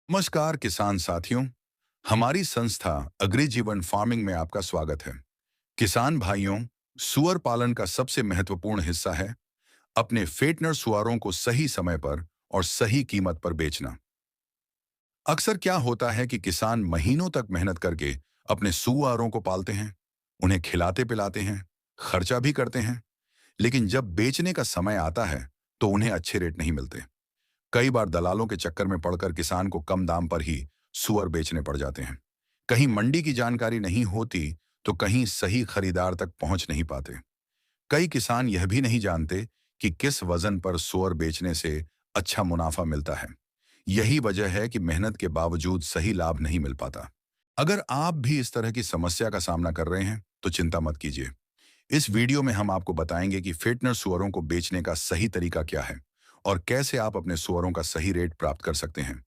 नमस्कार किसान साथियों। हमारी संस्था अग्रि जीवन फार्मिंग में आपका स्वागत है। किसान भाइयों, सुअर पालन का सबसे महत्वपूर्ण हिस्सा है अपने फेटनर सुअरों को सही समय पर और सही कीमत पर बेचना। अक्सर क्या होता है कि किसान महीनों तक मेहनत करके अपने सुअरों को पालते हैं, उन्हें खिलाते पिलाते हैं, खर्चा भी करते हैं, लेकिन जब बेचने का समय आता है तो उन्हें अच्छे रेट नहीं मिलते। कई बार दलालों के चक्कर में पड़कर किसान को कम दाम पर ही सुअर बेचने पड़ जाते हैं। कहीं मंडी की जानकारी नहीं होती तो कहीं सही खरीदार तक पहुंच नहीं पाते। कई किसान यह भी नहीं जानते कि किस वजन पर सुअर बेचने से अच्छा मुनाफा मिलता है। यही वजह है कि मेहनत के बावजूद सही लाभ नहीं मिल पाता। अगर आप भी इस तरह की समस्या का सामना कर रहे हैं तो चिंता मत कीजिए। इस वीडियो में हम आपको बताएंगे कि फेटनर सुअरों को बेचने का सही तरीका क्या है और कैसे आप अपने सुअरों का सही रेट प्राप्त कर सकते हैं।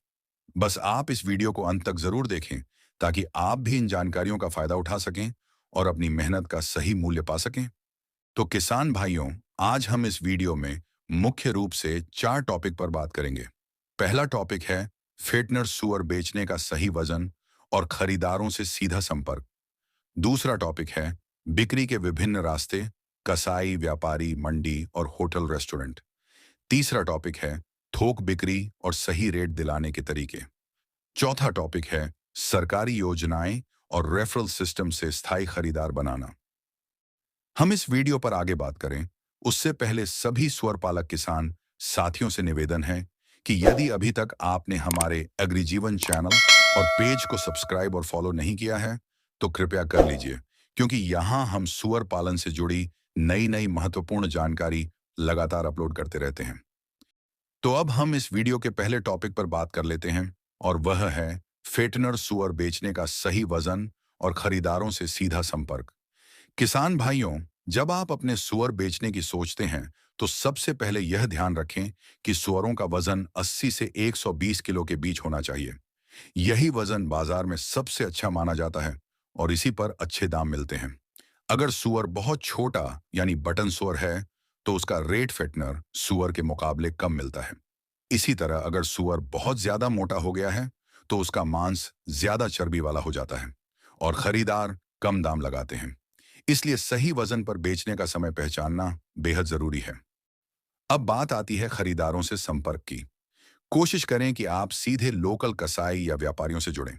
बस आप इस वीडियो को अंत तक जरूर देखें ताकि आप भी इन जानकारियों का फायदा उठा सकें और अपनी मेहनत का सही मूल्य पा सकें। तो किसान भाइयों, आज हम इस वीडियो में मुख्य रूप से 4 टॉपिक पर बात करेंगे। पहला टॉपिक है फेटनर सुअर बेचने का सही वजन और खरीदारों से सीधा संपर्क। दूसरा टॉपिक है बिक्री के विभिन्न रास्ते, कसाई, व्यापारी, मंडी और होटल रेस्टोरेंट। तीसरा टॉपिक है थोक बिक्री और सही रेट दिलाने के तरीके। चौथा टॉपिक है सरकारी योजनाएं और रेफरल सिस्टम से स्थायी खरीदार बनाना। हम इस वीडियो पर आगे बात करें उससे पहले सभी स्वर पालक किसान साथियों से निवेदन है कि यदि अभी तक आपने हमारे अग्रिजीवन चैनल और पेज को सब्सक्राइब और फॉलो नहीं किया है तो कृपया कर लीजिए, क्योंकि यहाँ हम सुअर पालन से जुड़ी नई नई महत्वपूर्ण जानकारी लगातार अपलोड करते रहते हैं। तो अब हम इस वीडियो के पहले टॉपिक पर बात कर लेते हैं और वह है फेटनर सुअर बेचने का सही वजन और खरीदारों से सीधा संपर्क। किसान भाइयों, जब आप अपने सुअर बेचने की सोचते हैं तो सबसे पहले यह ध्यान रखें कि सुअरों का वजन 80 से 120 किलो के बीच होना चाहिए। यही वजन बाजार में सबसे अच्छा माना जाता है और इसी पर अच्छे दाम मिलते हैं। अगर सुअर बहुत छोटा यानी बटन सुअर है तो उसका रेट फेटनर सुअर के मुकाबले कम मिलता है। इसी तरह अगर सुअर बहुत ज्यादा मोटा हो गया है तो उसका मांस ज्यादा चर्बी वाला हो जाता है और खरीदार कम दाम लगाते हैं। इसलिए सही वजन पर बेचने का समय पहचानना बेहद जरूरी है। अब बात आती है खरीदारों से संपर्क की। कोशिश करें कि आप सीधे लोकल कसाई या व्यापारियों से जुड़ें।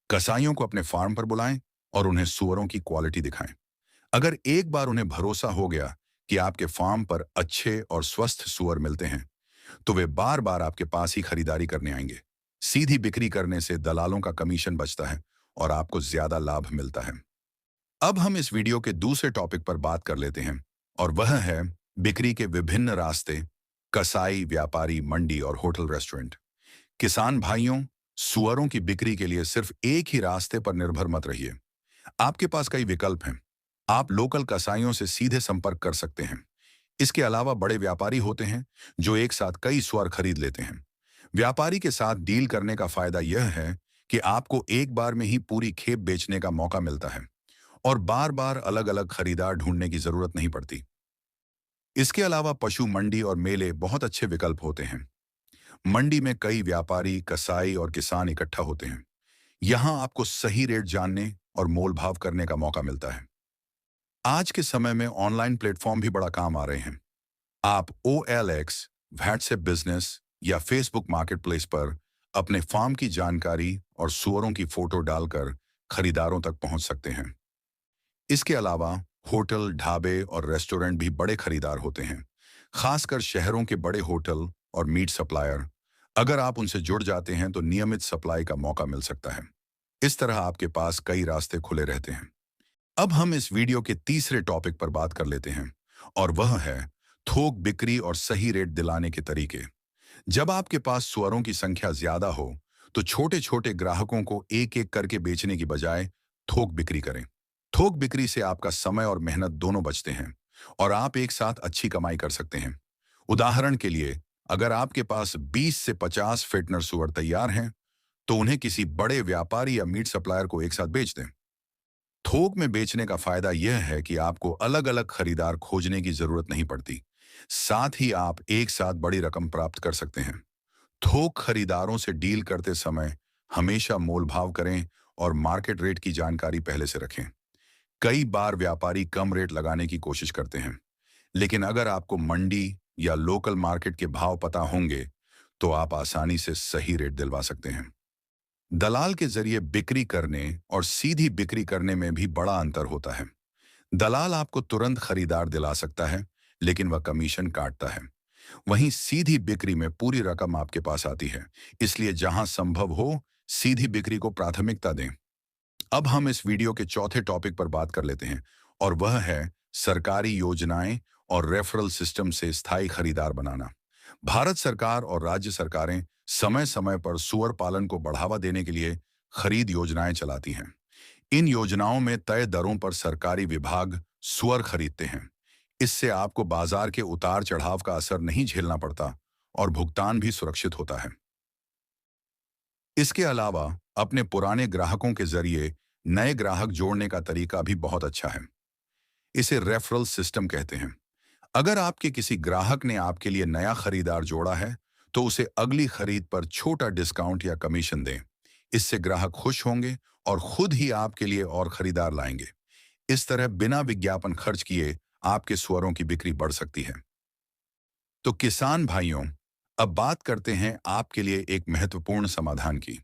कसाईयों को अपने फार्म पर बुलाएं और उन्हें सुअरों की क्वालिटी दिखाएं। अगर एक बार उन्हें भरोसा हो गया कि आपके फार्म पर अच्छे और स्वस्थ सुअर मिलते हैं तो वे बार बार आपके पास ही खरीदारी करने आएंगे। सीधी बिक्री करने से दलालों का कमीशन बचता है और आपको ज्यादा लाभ मिलता है। अब हम इस वीडियो के दूसरे टॉपिक पर बात कर लेते हैं और वह है बिक्री के विभिन्न रास्ते, कसाई, व्यापारी, मंडी और होटल रेस्टोरेंट। किसान भाइयों, सुअरों की बिक्री के लिए सिर्फ एक ही रास्ते पर निर्भर मत रहिए। आपके पास कई विकल्प हैं। आप लोकल कसाईयों से सीधे संपर्क कर सकते हैं। इसके अलावा बड़े व्यापारी होते हैं जो एक साथ कई सुअर खरीद लेते हैं। व्यापारी के साथ डील करने का फायदा यह है कि आपको एक बार में ही पूरी खेप बेचने का मौका मिलता है और बार बार अलग अलग खरीदार ढूंढने की जरूरत नहीं पड़ती। इसके अलावा पशु मंडी और मेले बहुत अच्छे विकल्प होते हैं। मंडी में कई व्यापारी, कसाई और किसान इकट्ठा होते हैं। यहाँ आपको सही रेट जानने और मोल भाव करने का मौका मिलता है। आज के समय में ऑनलाइन प्लेटफॉर्म भी बड़ा काम आ रहे हैं। आप OLX, व्हाट्सएप बिजनेस या फेसबुक मार्केटप्लेस पर अपने फार्म की जानकारी और सुअरों की फोटो डालकर खरीदारों तक पहुंच सकते हैं। इसके अलावा होटल, ढाबे और रेस्टोरेंट भी बड़े खरीदार होते हैं, खासकर शहरों के बड़े होटल और मीट सप्लायर। अगर आप उनसे जुड़ जाते हैं तो नियमित सप्लाई का मौका मिल सकता है। इस तरह आपके पास कई रास्ते खुले रहते हैं। अब हम इस वीडियो के तीसरे टॉपिक पर बात कर लेते हैं और वह है थोक बिक्री और सही रेट दिलाने के तरीके। जब आपके पास सुअरों की संख्या ज्यादा हो तो छोटे छोटे ग्राहकों को एक एक करके बेचने की बजाय थोक बिक्री करें। थोक बिक्री से आपका समय और मेहनत दोनों बचते हैं और आप एक साथ अच्छी कमाई कर सकते हैं। उदाहरण के लिए, अगर आपके पास 20 से 50 फिटनर सुअर तैयार हैं तो उन्हें किसी बड़े व्यापारी या मीट सप्लायर को एक साथ बेच दें। थोक में बेचने का फायदा यह है कि आपको अलग अलग खरीदार खोजने की जरूरत नहीं पड़ती। साथ ही आप एक साथ बड़ी रकम प्राप्त कर सकते हैं। थोक खरीदारों से डील करते समय हमेशा मोल भाव करें और मार्केट रेट की जानकारी पहले से रखें। कई बार व्यापारी कम रेट लगाने की कोशिश करते हैं, लेकिन अगर आपको मंडी या लोकल मार्केट के भाव पता होंगे, तो आप आसानी से सही रेट दिलवा सकते हैं। दलाल के जरिए बिक्री करने और सीधी बिक्री करने में भी बड़ा अंतर होता है। दलाल आपको तुरंत खरीदार दिला सकता है, लेकिन वह कमीशन काटता है। वहीं सीधी बिक्री में पूरी रकम आपके पास आती है, इसलिए जहां संभव हो, सीधी बिक्री को प्राथमिकता दें। अब हम इस वीडियो के चौथे टॉपिक पर बात कर लेते हैं, और वह है सरकारी योजनाएं और रेफरल सिस्टम से स्थायी खरीदार बनाना। भारत सरकार और राज्य सरकारें समय समय पर सुअर पालन को बढ़ावा देने के लिए खरीद योजनाएं चलाती हैं। इन योजनाओं में तय दरों पर सरकारी विभाग सुअर खरीदते हैं। इससे आपको बाजार के उतार चढ़ाव का असर नहीं झेलना पड़ता और भुगतान भी सुरक्षित होता है। इसके अलावा अपने पुराने ग्राहकों के जरिए नए ग्राहक जोड़ने का तरीका भी बहुत अच्छा है। इसे रेफरल सिस्टम कहते हैं। अगर आपके किसी ग्राहक ने आपके लिए नया खरीदार जोड़ा है, तो उसे अगली खरीद पर छोटा डिस्काउंट या कमीशन दें। इससे ग्राहक खुश होंगे और खुद ही आपके लिए और खरीदार लाएंगे। इस तरह बिना विज्ञापन खर्च किए आपके सुअरों की बिक्री बढ़ सकती है। तो किसान भाइयों, अब बात करते हैं आपके लिए एक महत्वपूर्ण समाधान की।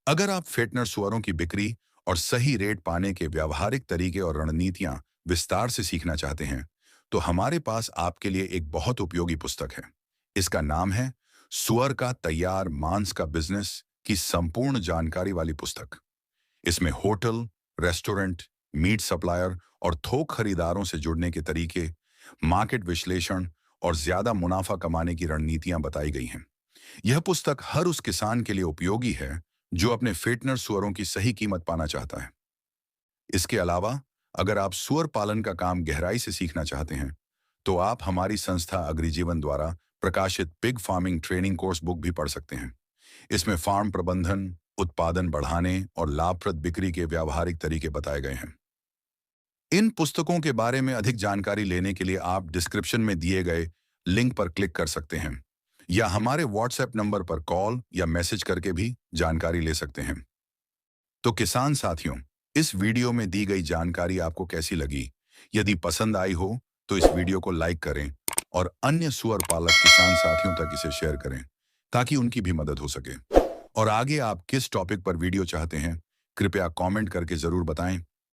अगर आप फेटनर सुअरों की बिक्री और सही रेट पाने के व्यावहारिक तरीके और रणनीतियां विस्तार से सीखना चाहते हैं, तो हमारे पास आपके लिए एक बहुत उपयोगी पुस्तक है। इसका नाम है सुअर का तैयार मांस का बिजनेस की संपूर्ण जानकारी वाली पुस्तक। इसमें होटल, रेस्टोरेंट, मीट सप्लायर और थोक खरीदारों से जुड़ने के तरीके, मार्केट विश्लेषण और ज्यादा मुनाफा कमाने की रणनीतियां बताई गई हैं। यह पुस्तक हर उस किसान के लिए उपयोगी है जो अपने फेटनर सुअरों की सही कीमत पाना चाहता है। इसके अलावा अगर आप सुअर पालन का काम गहराई से सीखना चाहते हैं, तो आप हमारी संस्था अग्रिजीवन द्वारा प्रकाशित pig farming training course book भी पढ़ सकते हैं। इसमें फार्म प्रबंधन, उत्पादन बढ़ाने और लाभप्रद बिक्री के व्यावहारिक तरीके बताए गए हैं। इन पुस्तकों के बारे में अधिक जानकारी लेने के लिए आप डिस्क्रिप्शन में दिए गए लिंक पर क्लिक कर सकते हैं, या हमारे व्हाट्सएप नंबर पर कॉल या मैसेज करके भी जानकारी ले सकते हैं। तो किसान साथियों, इस वीडियो में दी गई जानकारी आपको कैसी लगी? यदि पसंद आई हो, तो इस वीडियो को लाइक करें और अन्य सुअर पालक किसान साथियों तक इसे शेयर करें, ताकि उनकी भी मदद हो सके। और आगे आप किस टॉपिक पर वीडियो चाहते हैं, कृपया कमेंट करके जरूर बताएं।